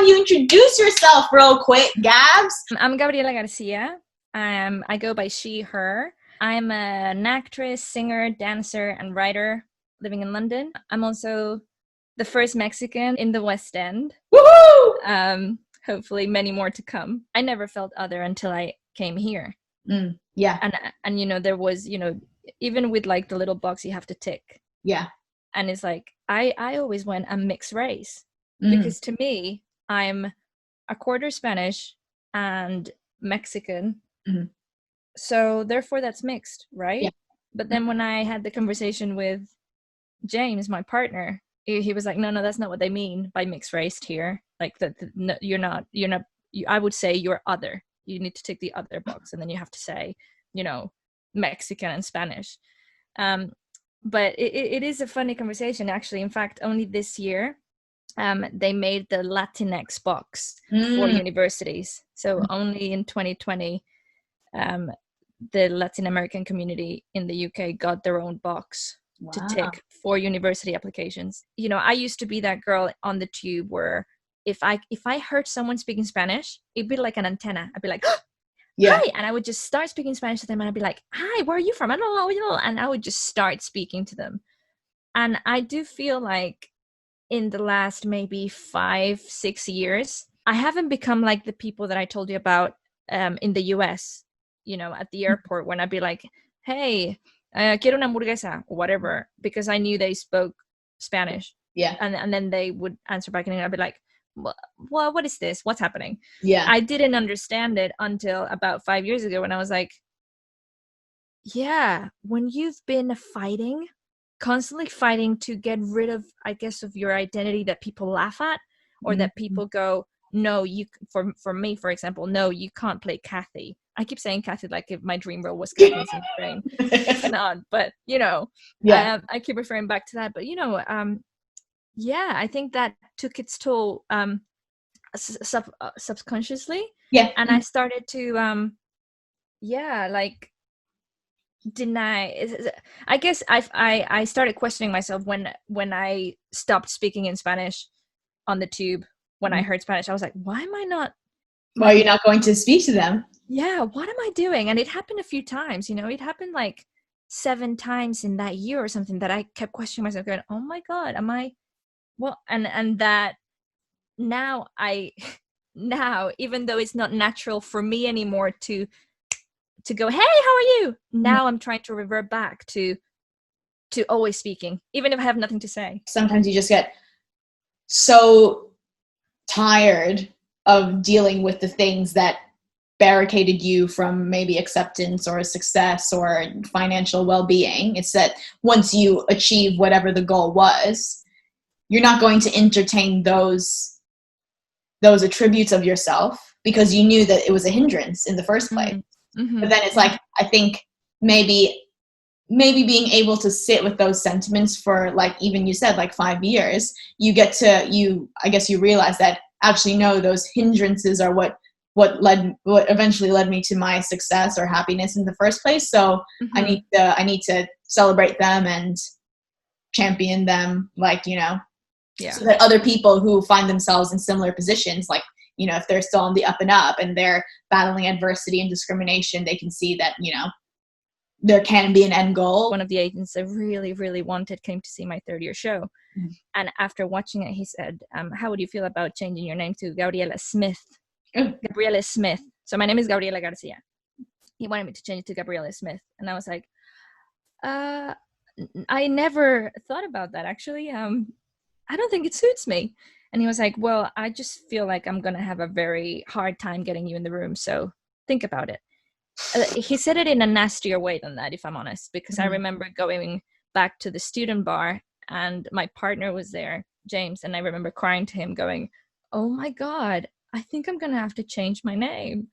have you introduce yourself real quick, Gabs? I'm Gabriela Garcia. I go by she, her. I'm an actress, singer, dancer, and writer living in London. I'm also the first Mexican in the West End. Woohoo! Hopefully many more to come. I never felt other until I came here. Yeah. And you know, there was, you know, even with like the little box you have to tick. Yeah. And it's like, I always went a mixed race because to me, I'm a quarter Spanish and Mexican. So therefore that's mixed, right? Yeah. But then when I had the conversation with James, my partner, he was like, no, that's not what they mean by mixed race here. Like that, no, you're not, I would say you're other. You need to tick the other box, and then you have to say, you know, Mexican and Spanish. But it is a funny conversation, actually. In fact, only this year, they made the Latinx box for universities. So only in 2020, the Latin American community in the UK got their own box to tick for university applications. You know, I used to be that girl on the tube where if I heard someone speaking Spanish, it'd be like an antenna. I'd be like, hi, and I would just start speaking Spanish to them, and I'd be like, hi, where are you from? I don't know, and I would just start speaking to them. And I do feel like in the last maybe 5-6 years, I haven't become like the people that I told you about in the US, you know, at the airport, when I'd be like, hey, quiero una hamburguesa, or whatever, because I knew they spoke Spanish. Yeah. And then they would answer back, and I'd be like, well, what is this? What's happening? Yeah. I didn't understand it until about 5 years ago, when I was like, yeah, when you've been constantly fighting to get rid of, I guess, of your identity that people laugh at, or that people go, no, you, for me, for example, no, you can't play Kathy. I keep saying Kathy like if my dream role was Kathy in Brain. It's not, but you know, I keep referring back to that. But you know, yeah, I think that took its toll subconsciously. Yeah. And I started to, like deny. I guess I started questioning myself when I stopped speaking in Spanish on the tube. When I heard Spanish, I was like, why am I not? Why are you not going to speak to them? Yeah, what am I doing? And it happened a few times, you know, it happened like 7 times in that year or something, that I kept questioning myself, going, oh my God, am I, well, and that now even though it's not natural for me anymore to go, hey, how are you? Now I'm trying to revert back to always speaking, even if I have nothing to say. Sometimes you just get so tired of dealing with the things that barricaded you from maybe acceptance or success or financial well-being. It's that once you achieve whatever the goal was, you're not going to entertain those attributes of yourself because you knew that it was a hindrance in the first place. But then it's like, I think maybe being able to sit with those sentiments for, like, even you said, like 5 years, I guess you realize that actually, no, those hindrances are what eventually led me to my success or happiness in the first place. So I need to celebrate them and champion them, like, you know, so that other people who find themselves in similar positions, like, you know, if they're still on the up and up and they're battling adversity and discrimination, they can see that, you know, there can be an end goal. One of the agents I really, really wanted came to see my 3rd-year show. And after watching it, he said, how would you feel about changing your name to Gabriela Smith? Gabriela Smith. So my name is Gabriela Garcia. He wanted me to change it to Gabriela Smith. And I was like, I never thought about that, actually. I don't think it suits me. And he was like, well, I just feel like I'm going to have a very hard time getting you in the room. So think about it. He said it in a nastier way than that, if I'm honest, because I remember going back to the student bar and my partner was there, James, and I remember crying to him going, oh my God, I think I'm going to have to change my name.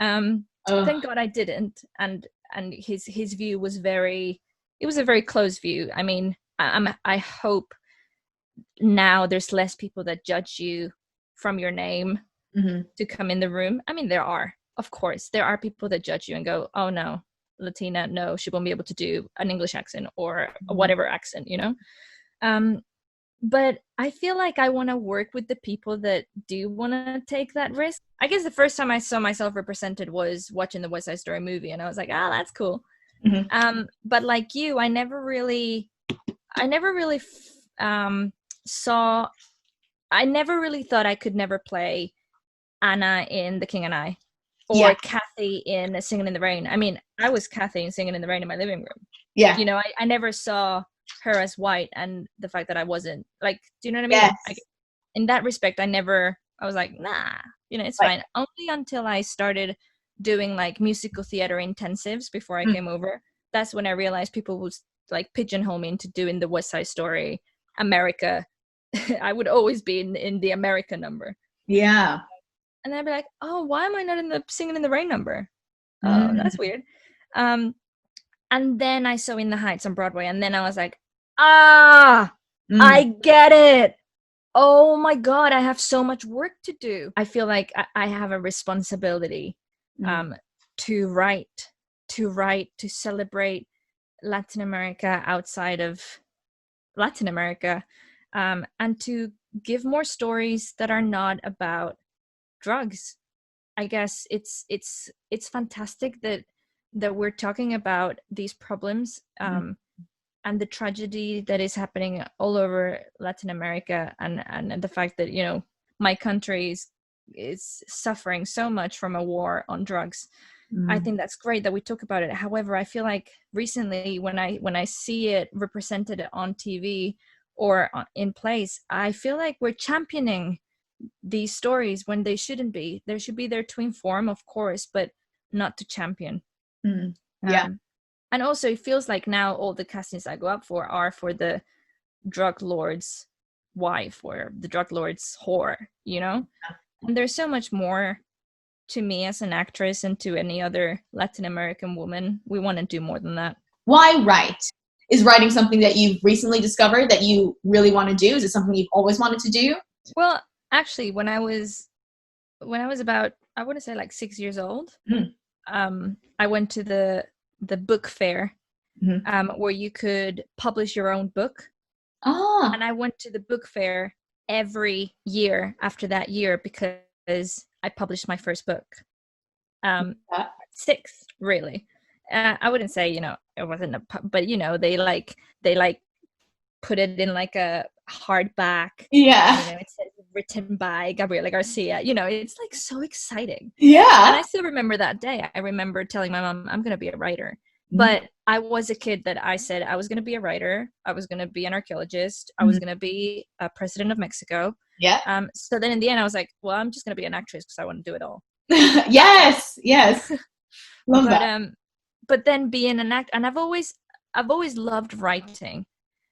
Thank God I didn't. And his view was it was a very close view. I mean, I hope now there's less people that judge you from your name to come in the room. I mean, there are. Of course, there are people that judge you and go, oh no, Latina, no, she won't be able to do an English accent or whatever accent, you know? but I feel like I want to work with the people that do want to take that risk. I guess the first time I saw myself represented was watching the West Side Story movie, and I was like, ah, that's cool. But like you, I never really saw. I never really thought I could never play Anna in The King and I, or Kathy in Singing in the Rain. I mean, I was Kathy in Singing in the Rain in my living room. Yeah. You know, I never saw her as white, and the fact that I wasn't, like, do you know what I mean? Yes. In that respect, I was like, nah, you know, it's fine. Only until I started doing like musical theater intensives before I came over, that's when I realized people would like pigeonhole me into doing the West Side Story America. I would always be in the America number. Yeah. And I'd be like, oh, why am I not in the Singing in the Rain number? Oh, that's weird. And then I saw In the Heights on Broadway, and then I was like, I get it. Oh my God, I have so much work to do. I feel like I have a responsibility to write, to celebrate Latin America outside of Latin America, and to give more stories that are not about drugs. I guess it's fantastic that we're talking about these problems and the tragedy that is happening all over Latin America, and the fact that, you know, my country is suffering so much from a war on drugs. I think that's great that we talk about it. However, I feel like recently when I see it represented on TV or in plays, I feel like we're championing these stories when they shouldn't be. They should be there to inform, of course, but not to champion. Yeah. And also it feels like now all the castings I go up for are for the drug lord's wife or the drug lord's whore, you know? And there's so much more to me as an actress and to any other Latin American woman. We want to do more than that. Why write? Is writing something that you've recently discovered that you really want to do? Is it something you've always wanted to do? Well, actually, when I was about, I want to say like 6 years old, I went to the book fair where you could publish your own book. And I went to the book fair every year after that year because I published my first book. 6, really. I wouldn't say, you know, it wasn't but you know, they put it in like a hardback. Yeah. You know, it says written by Gabriela Garcia. You know, it's like so exciting. Yeah. And I still remember that day. I remember telling my mom, I'm going to be a writer. But I was a kid that I said I was going to be a writer. I was going to be an archaeologist. I was going to be a president of Mexico. Yeah. So then in the end, I was like, well, I'm just going to be an actress because I want to do it all. Yes. Love that. But then being an actor, and I've always loved writing,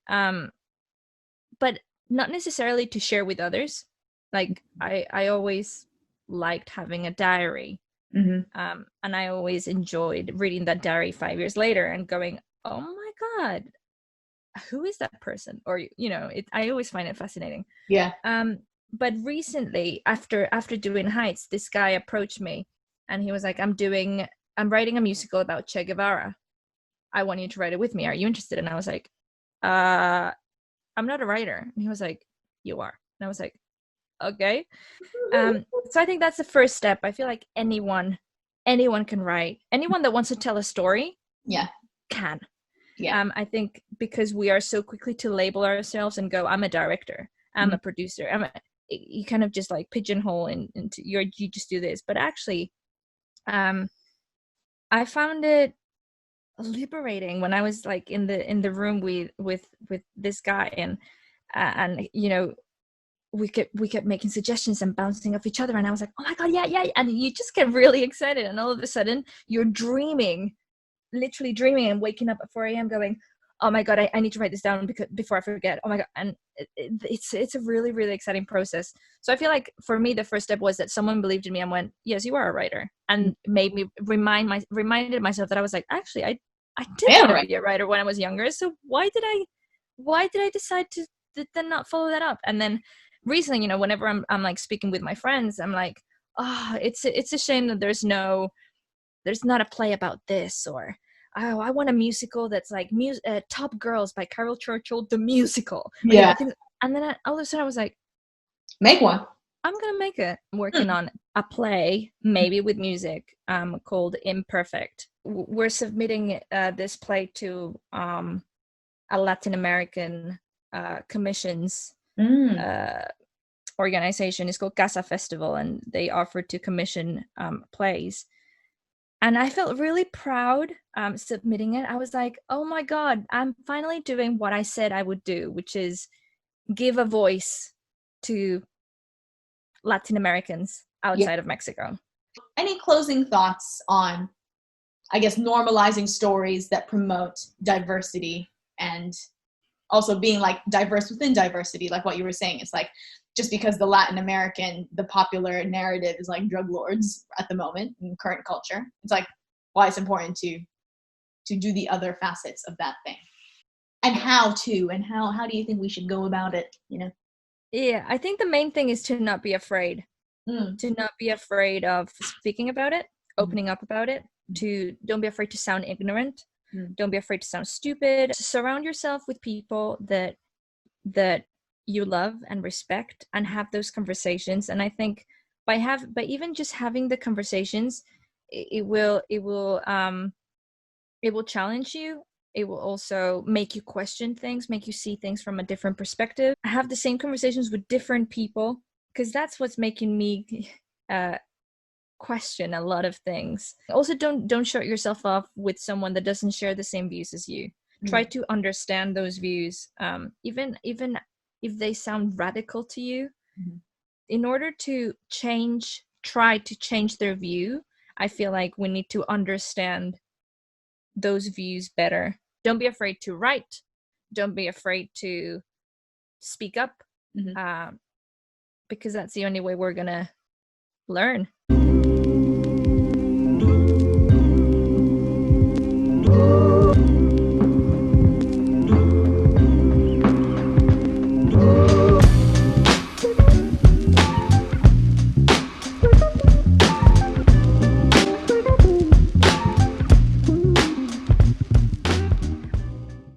but not necessarily to share with others. Like I always liked having a diary. And I always enjoyed reading that diary 5 years later and going, oh my God, who is that person? Or, you know, I always find it fascinating. Yeah. But recently, after doing Heights, this guy approached me and he was like, I'm writing a musical about Che Guevara. I want you to write it with me. Are you interested? And I was like, I'm not a writer. And he was like, you are. And I was like, okay. So I think that's the first step. I feel like anyone can write. Anyone that wants to tell a story can. I think because we are so quickly to label ourselves and go, I'm a director, I'm a producer, you kind of just like pigeonhole into you just do this. But actually I found it liberating when I was like in the room with this guy, and you know, we kept making suggestions and bouncing off each other, and I was like, oh my God, yeah, and you just get really excited, and all of a sudden you're literally dreaming and waking up at 4 a.m. going, oh my God, I need to write this down before I forget. Oh my God. And it's a really, really exciting process. So I feel like for me, the first step was that someone believed in me and went, yes, you are a writer, and made me reminded myself that I was like, actually, I did want to be a writer when I was younger. So why did I decide to then not follow that up? And then recently, you know, whenever I'm like speaking with my friends, I'm like, oh, it's a shame that there's not a play about this, or I want a musical that's like Top Girls by Carol Churchill, the musical. Yeah. You know, And then all of a sudden I was like, make one. I'm gonna make it. I'm working on a play, maybe with music, called Imperfect. We're submitting this play to a Latin American commissions organization. It's called Casa Festival, and they offered to commission plays. And I felt really proud submitting it. I was like, oh my God, I'm finally doing what I said I would do, which is give a voice to Latin Americans outside of Mexico. Any closing thoughts on, I guess, normalizing stories that promote diversity and also being like diverse within diversity, like what you were saying? It's like, just because the popular narrative is like drug lords at the moment in current culture, it's like why it's important to do the other facets of that thing. And how do you think we should go about it, you know? Yeah, I think the main thing is to not be afraid. To not be afraid of speaking about it, opening up about it, don't be afraid to sound ignorant, don't be afraid to sound stupid. Surround yourself with people that you love and respect, and have those conversations. And I think by even just having the conversations, it will challenge you. It will also make you question things, make you see things from a different perspective. Have the same conversations with different people, because that's what's making me question a lot of things. Also, don't shut yourself off with someone that doesn't share the same views as you. Try to understand those views, even if they sound radical to you. In order to try to change their view, I feel like we need to understand those views better. Don't be afraid to write. Don't be afraid to speak up, because that's the only way we're gonna learn.